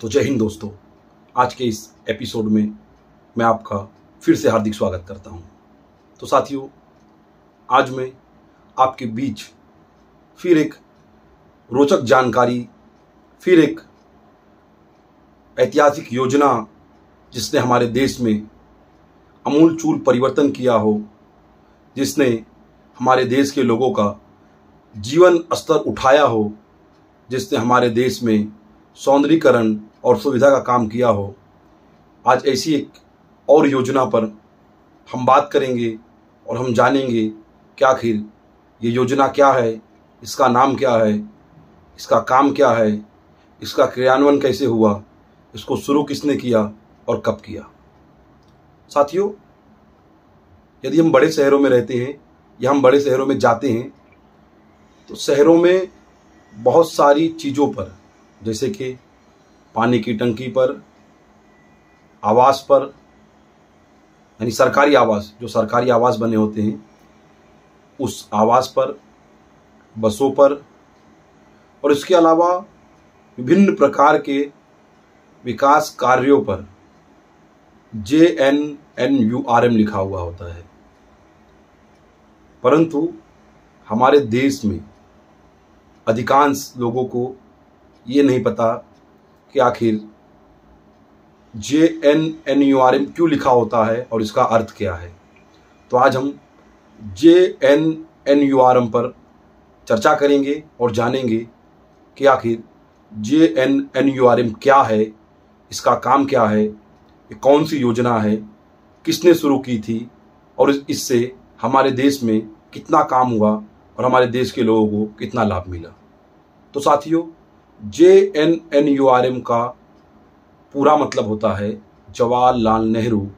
तो जय हिंद दोस्तों, आज के इस एपिसोड में मैं आपका फिर से हार्दिक स्वागत करता हूं। तो साथियों, आज मैं आपके बीच फिर एक रोचक जानकारी, फिर एक ऐतिहासिक योजना जिसने हमारे देश में आमूलचूल परिवर्तन किया हो, जिसने हमारे देश के लोगों का जीवन स्तर उठाया हो, जिसने हमारे देश में सौंदर्यीकरण और सुविधा का काम किया हो, आज ऐसी एक और योजना पर हम बात करेंगे और हम जानेंगे कि आखिर ये योजना क्या है, इसका नाम क्या है, इसका काम क्या है, इसका क्रियान्वयन कैसे हुआ, इसको शुरू किसने किया और कब किया। साथियों, यदि हम बड़े शहरों में रहते हैं या हम बड़े शहरों में जाते हैं तो शहरों में बहुत सारी चीज़ों पर, जैसे कि पानी की टंकी पर, आवास पर, यानी सरकारी आवास, जो सरकारी आवास बने होते हैं उस आवास पर, बसों पर, और इसके अलावा विभिन्न प्रकार के विकास कार्यों पर JNNURM लिखा हुआ होता है। परंतु हमारे देश में अधिकांश लोगों को ये नहीं पता कि आखिर JNNURM क्यों लिखा होता है और इसका अर्थ क्या है। तो आज हम JNNURM पर चर्चा करेंगे और जानेंगे कि आखिर JNNURM क्या है, इसका काम क्या है, ये कौन सी योजना है, किसने शुरू की थी और इससे हमारे देश में कितना काम हुआ और हमारे देश के लोगों को कितना लाभ मिला। तो साथियों, JNNURM का पूरा मतलब होता है Jawaharlal Nehru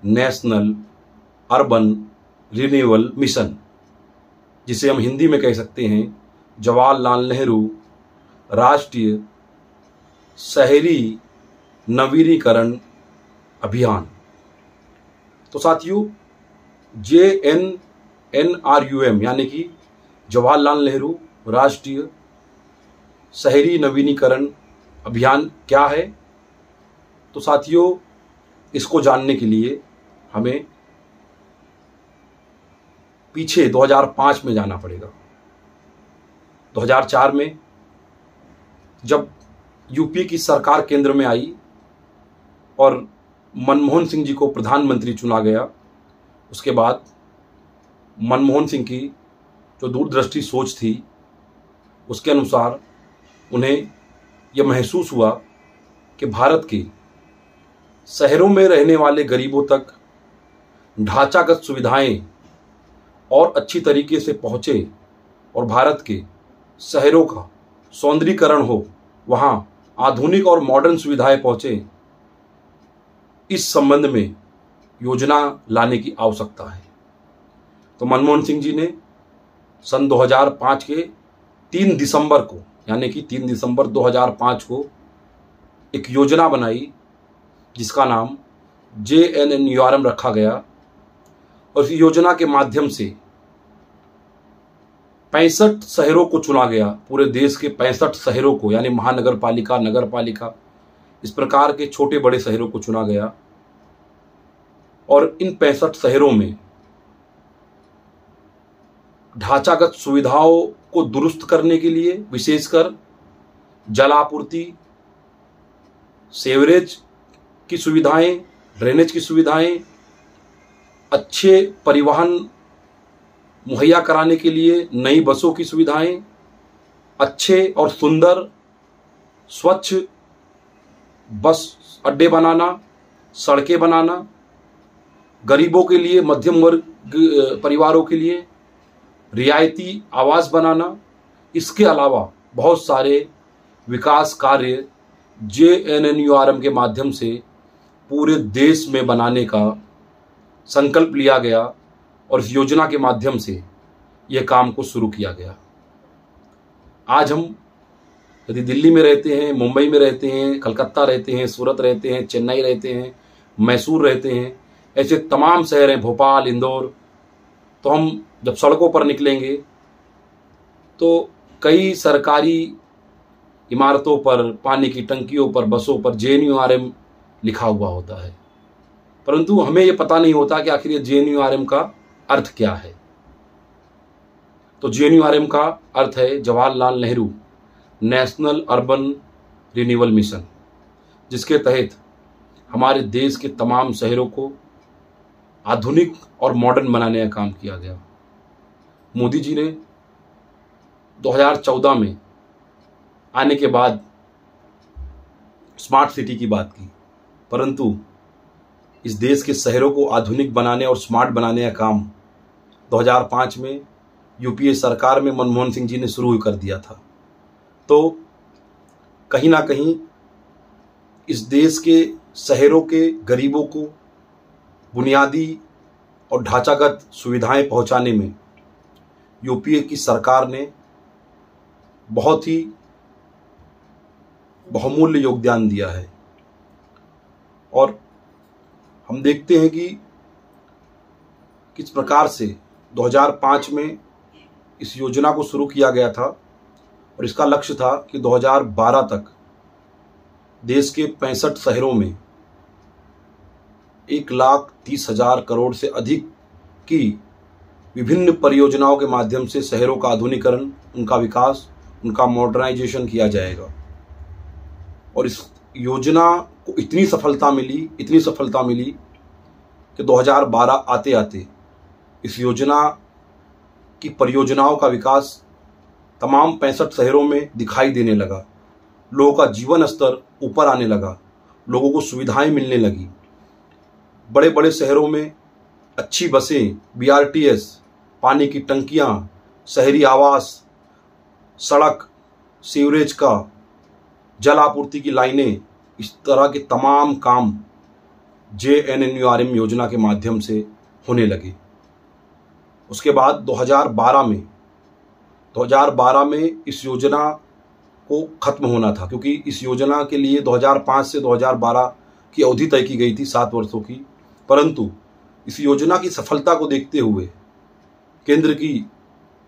national urban renewal mission, जिसे हम हिंदी में कह सकते हैं जवाहरलाल नेहरू राष्ट्रीय शहरी नवीनीकरण अभियान। तो साथियों, JNNRUM यानी कि जवाहरलाल नेहरू राष्ट्रीय शहरी नवीनीकरण अभियान क्या है। तो साथियों, इसको जानने के लिए हमें पीछे 2005 में जाना पड़ेगा। 2004 में जब यूपी की सरकार केंद्र में आई और मनमोहन सिंह जी को प्रधानमंत्री चुना गया, उसके बाद मनमोहन सिंह की जो दूरदृष्टि सोच थी उसके अनुसार उन्हें यह महसूस हुआ कि भारत के शहरों में रहने वाले गरीबों तक ढांचागत सुविधाएं और अच्छी तरीके से पहुँचे और भारत के शहरों का सौंदर्यीकरण हो, वहाँ आधुनिक और मॉडर्न सुविधाएं पहुँचे, इस संबंध में योजना लाने की आवश्यकता है। तो मनमोहन सिंह जी ने सन 2005 के 3 दिसंबर को, यानी कि 3 दिसंबर 2005 को एक योजना बनाई जिसका नाम JNNURM रखा गया। और इस योजना के माध्यम से 65 शहरों को चुना गया, पूरे देश के 65 शहरों को, यानी महानगर पालिका, नगर पालिका, इस प्रकार के छोटे बड़े शहरों को चुना गया। और इन 65 शहरों में ढांचागत सुविधाओं को दुरुस्त करने के लिए, विशेषकर जलापूर्ति, सेवरेज की सुविधाएं, ड्रेनेज की सुविधाएं, अच्छे परिवहन मुहैया कराने के लिए नई बसों की सुविधाएं, अच्छे और सुंदर स्वच्छ बस अड्डे बनाना, सड़कें बनाना, गरीबों के लिए, मध्यम वर्ग परिवारों के लिए रियायती आवास बनाना। इसके अलावा बहुत सारे विकास कार्य JNNURM के माध्यम से पूरे देश में बनाने का संकल्प लिया गया और इस योजना के माध्यम से यह काम को शुरू किया गया। आज हम यदि दिल्ली में रहते हैं, मुंबई में रहते हैं, कलकत्ता रहते हैं, सूरत रहते हैं, चेन्नई रहते हैं, मैसूर रहते हैं, ऐसे तमाम शहर हैं, भोपाल, इंदौर, तो हम जब सड़कों पर निकलेंगे तो कई सरकारी इमारतों पर, पानी की टंकियों पर, बसों पर JNURM लिखा हुआ होता है, परंतु हमें ये पता नहीं होता कि आखिर ये JNURM का अर्थ क्या है। तो JNURM का अर्थ है Jawaharlal Nehru national urban renewal mission, जिसके तहत हमारे देश के तमाम शहरों को आधुनिक और मॉडर्न बनाने का काम किया गया। मोदी जी ने 2014 में आने के बाद स्मार्ट सिटी की बात की, परंतु इस देश के शहरों को आधुनिक बनाने और स्मार्ट बनाने का काम 2005 में UPA सरकार में मनमोहन सिंह जी ने शुरू कर दिया था। तो कहीं ना कहीं इस देश के शहरों के गरीबों को बुनियादी और ढांचागत सुविधाएं पहुंचाने में UPA की सरकार ने बहुत ही बहुमूल्य योगदान दिया है। और हम देखते हैं कि किस प्रकार से 2005 में इस योजना को शुरू किया गया था और इसका लक्ष्य था कि 2012 तक देश के 65 शहरों में 1,30,000 करोड़ से अधिक की विभिन्न परियोजनाओं के माध्यम से शहरों का आधुनिकीकरण, उनका विकास, उनका मॉडर्नाइजेशन किया जाएगा। और इस योजना को इतनी सफलता मिली कि 2012 आते आते इस योजना की परियोजनाओं का विकास तमाम 65 शहरों में दिखाई देने लगा। लोगों का जीवन स्तर ऊपर आने लगा, लोगों को सुविधाएं मिलने लगी। बड़े बड़े शहरों में अच्छी बसें, BRTS, पानी की टंकियां, शहरी आवास, सड़क, सीवरेज का, जल आपूर्ति की लाइनें, इस तरह के तमाम काम JNURM योजना के माध्यम से होने लगे। उसके बाद 2012 में इस योजना को खत्म होना था, क्योंकि इस योजना के लिए 2005 से 2012 की अवधि तय की गई थी, 7 वर्षों की। परंतु इस योजना की सफलता को देखते हुए केंद्र की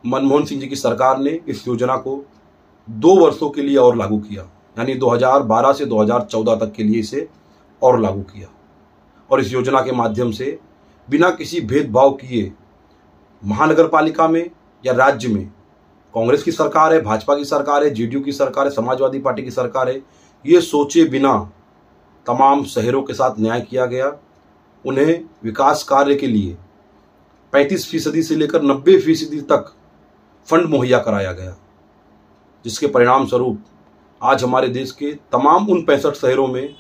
मनमोहन सिंह जी की सरकार ने इस योजना को 2 वर्षों के लिए और लागू किया, यानी 2012 से 2014 तक के लिए इसे और लागू किया। और इस योजना के माध्यम से बिना किसी भेदभाव किए महानगर पालिका में या राज्य में, कांग्रेस की सरकार है, भाजपा की सरकार है, JDU की सरकार है, समाजवादी पार्टी की सरकार है, ये सोचे बिना तमाम शहरों के साथ न्याय किया गया। उन्हें विकास कार्य के लिए 35% से लेकर 90% तक फंड मुहैया कराया गया, जिसके परिणाम स्वरूप आज हमारे देश के तमाम उन 65 शहरों में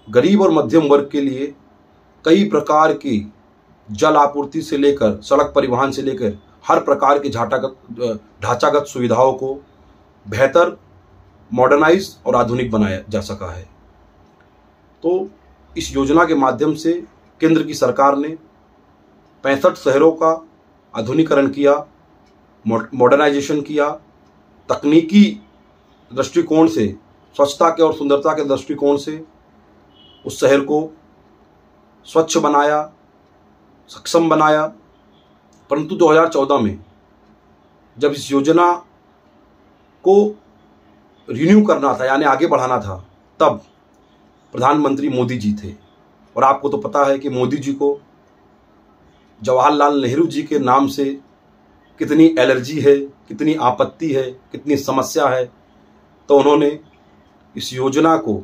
गरीब और मध्यम वर्ग के लिए कई प्रकार की जल आपूर्ति से लेकर सड़क परिवहन से लेकर हर प्रकार की ढांचागत सुविधाओं को बेहतर, मॉडर्नाइज और आधुनिक बनाया जा सका है। तो इस योजना के माध्यम से केंद्र की सरकार ने 65 शहरों का आधुनिकीकरण किया, मॉडर्नाइजेशन किया, तकनीकी दृष्टिकोण से, स्वच्छता के और सुंदरता के दृष्टिकोण से उस शहर को स्वच्छ बनाया, सक्षम बनाया। परंतु 2014 में जब इस योजना को रिन्यू करना था, यानी आगे बढ़ाना था, तब प्रधानमंत्री मोदी जी थे। और आपको तो पता है कि मोदी जी को जवाहरलाल नेहरू जी के नाम से कितनी एलर्जी है, कितनी आपत्ति है, कितनी समस्या है। तो उन्होंने इस योजना को,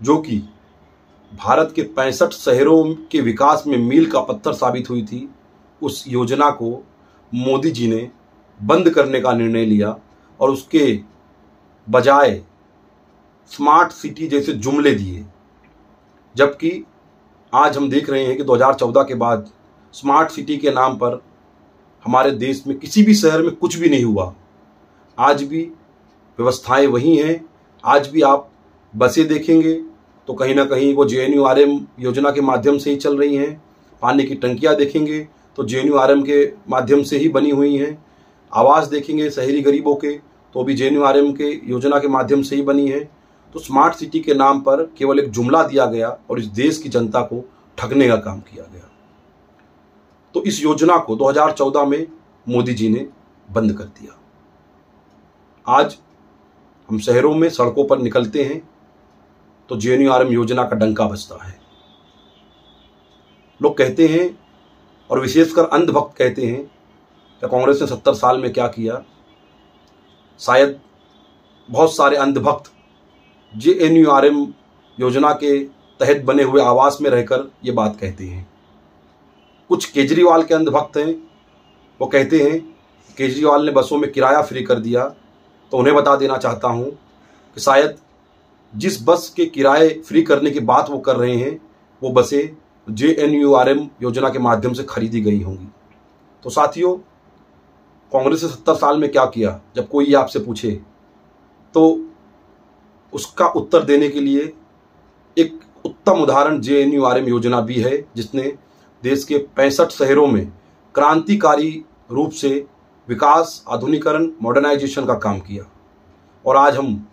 जो कि भारत के 65 शहरों के विकास में मील का पत्थर साबित हुई थी, उस योजना को मोदी जी ने बंद करने का निर्णय लिया और उसके बजाय स्मार्ट सिटी जैसे जुमले दिए। जबकि आज हम देख रहे हैं कि 2014 के बाद स्मार्ट सिटी के नाम पर हमारे देश में किसी भी शहर में कुछ भी नहीं हुआ। आज भी व्यवस्थाएं वही हैं। आज भी आप बसें देखेंगे तो कहीं ना कहीं वो JNURM योजना के माध्यम से ही चल रही हैं। पानी की टंकियां देखेंगे तो JNURM के माध्यम से ही बनी हुई हैं। आवास देखेंगे शहरी गरीबों के तो भी JNURM के योजना के माध्यम से ही बनी है। तो स्मार्ट सिटी के नाम पर केवल एक जुमला दिया गया और इस देश की जनता को ठगने का काम किया गया। तो इस योजना को 2014 में मोदी जी ने बंद कर दिया। आज हम शहरों में सड़कों पर निकलते हैं तो जेएनयूआरएम योजना का डंका बजता है। लोग कहते हैं और विशेषकर अंधभक्त कहते हैं कि कांग्रेस ने 70 साल में क्या किया। शायद बहुत सारे अंधभक्त जेएनयूआरएम योजना के तहत बने हुए आवास में रहकर ये बात कहते हैं। कुछ केजरीवाल के अंधभक्त हैं, वो कहते हैं केजरीवाल ने बसों में किराया फ्री कर दिया। तो उन्हें बता देना चाहता हूँ कि शायद जिस बस के किराए फ्री करने की बात वो कर रहे हैं वो बसें जेएनयूआरएम योजना के माध्यम से खरीदी गई होंगी। तो साथियों, कांग्रेस ने 70 साल में क्या किया जब कोई आपसे पूछे तो उसका उत्तर देने के लिए एक उत्तम उदाहरण जेएनयूआरएम योजना भी है, जिसने देश के 65 शहरों में क्रांतिकारी रूप से विकास, आधुनिकीकरण, मॉडर्नाइजेशन का काम किया। और आज हम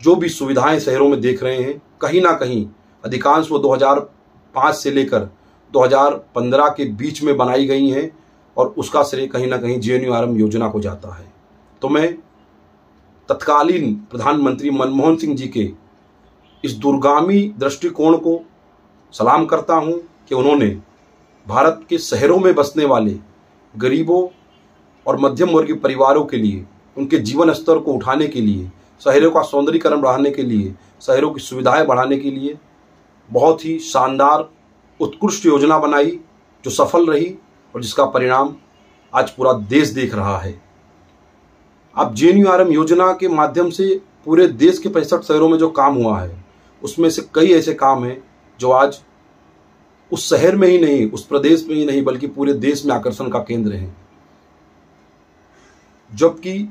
जो भी सुविधाएं शहरों में देख रहे हैं, कहीं ना कहीं अधिकांश वो 2005 से लेकर 2015 के बीच में बनाई गई हैं और उसका श्रेय कहीं ना कहीं जेएनयूआरएम योजना को जाता है। तो मैं तत्कालीन प्रधानमंत्री मनमोहन सिंह जी के इस दूरगामी दृष्टिकोण को सलाम करता हूं कि उन्होंने भारत के शहरों में बसने वाले गरीबों और मध्यम वर्गीय परिवारों के लिए, उनके जीवन स्तर को उठाने के लिए, शहरों का सौंदर्यीकरण बढ़ाने के लिए, शहरों की सुविधाएं बढ़ाने के लिए बहुत ही शानदार उत्कृष्ट योजना बनाई, जो सफल रही और जिसका परिणाम आज पूरा देश देख रहा है। अब जेएनयूआरएम योजना के माध्यम से पूरे देश के 65 शहरों में जो काम हुआ है, उसमें से कई ऐसे काम हैं जो आज उस शहर में ही नहीं, उस प्रदेश में ही नहीं, बल्कि पूरे देश में आकर्षण का केंद्र हैं। जबकि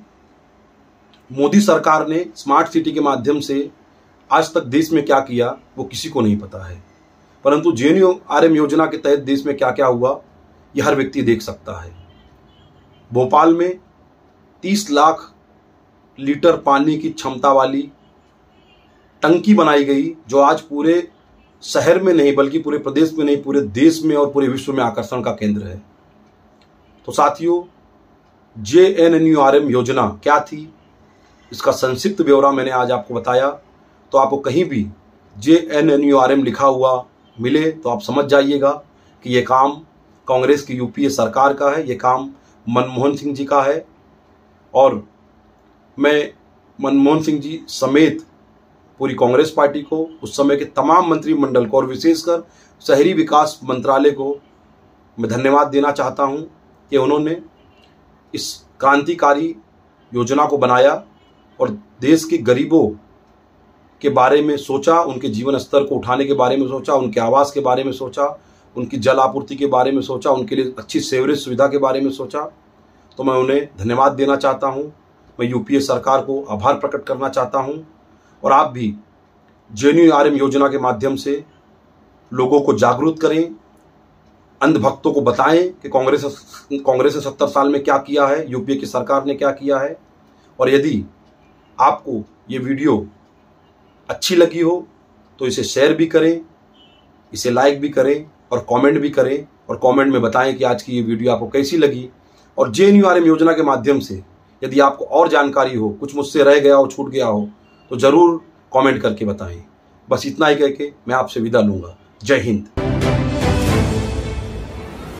मोदी सरकार ने स्मार्ट सिटी के माध्यम से आज तक देश में क्या किया वो किसी को नहीं पता है, परंतु जेएनयूआरएम योजना के तहत देश में क्या क्या हुआ ये हर व्यक्ति देख सकता है। भोपाल में 30 लाख लीटर पानी की क्षमता वाली टंकी बनाई गई, जो आज पूरे शहर में नहीं बल्कि पूरे प्रदेश में नहीं, पूरे देश में और पूरे विश्व में आकर्षण का केंद्र है। तो साथियों, जेएनयूआरएम योजना क्या थी, इसका संक्षिप्त ब्यौरा मैंने आज आपको बताया। तो आपको कहीं भी जेएनयूआरएम लिखा हुआ मिले तो आप समझ जाइएगा कि ये काम कांग्रेस की यूपीए सरकार का है, ये काम मनमोहन सिंह जी का है। और मैं मनमोहन सिंह जी समेत पूरी कांग्रेस पार्टी को, उस समय के तमाम मंत्रिमंडल को और विशेषकर शहरी विकास मंत्रालय को मैं धन्यवाद देना चाहता हूं कि उन्होंने इस क्रांतिकारी योजना को बनाया और देश के गरीबों के बारे में सोचा, उनके जीवन स्तर को उठाने के बारे में सोचा, उनके आवास के बारे में सोचा, उनकी जल आपूर्ति के बारे में सोचा, उनके लिए अच्छी सीवरेज सुविधा के बारे में सोचा। तो मैं उन्हें धन्यवाद देना चाहता हूं। मैं यूपीए सरकार को आभार प्रकट करना चाहता हूं। और आप भी जेएनयूआरएम योजना के माध्यम से लोगों को जागरूक करें, अंधभक्तों को बताएं कि कांग्रेस ने 70 साल में क्या किया है, यूपीए की सरकार ने क्या किया है। और यदि आपको ये वीडियो अच्छी लगी हो तो इसे शेयर भी करें, इसे लाइक भी करें और कमेंट भी करें, और कमेंट में बताएं कि आज की ये वीडियो आपको कैसी लगी। और जेएनयूआरएम योजना के माध्यम से यदि आपको और जानकारी हो, कुछ मुझसे रह गया हो, छूट गया हो, तो ज़रूर कमेंट करके बताएं। बस इतना ही कह के मैं आपसे विदा लूँगा। जय हिंद।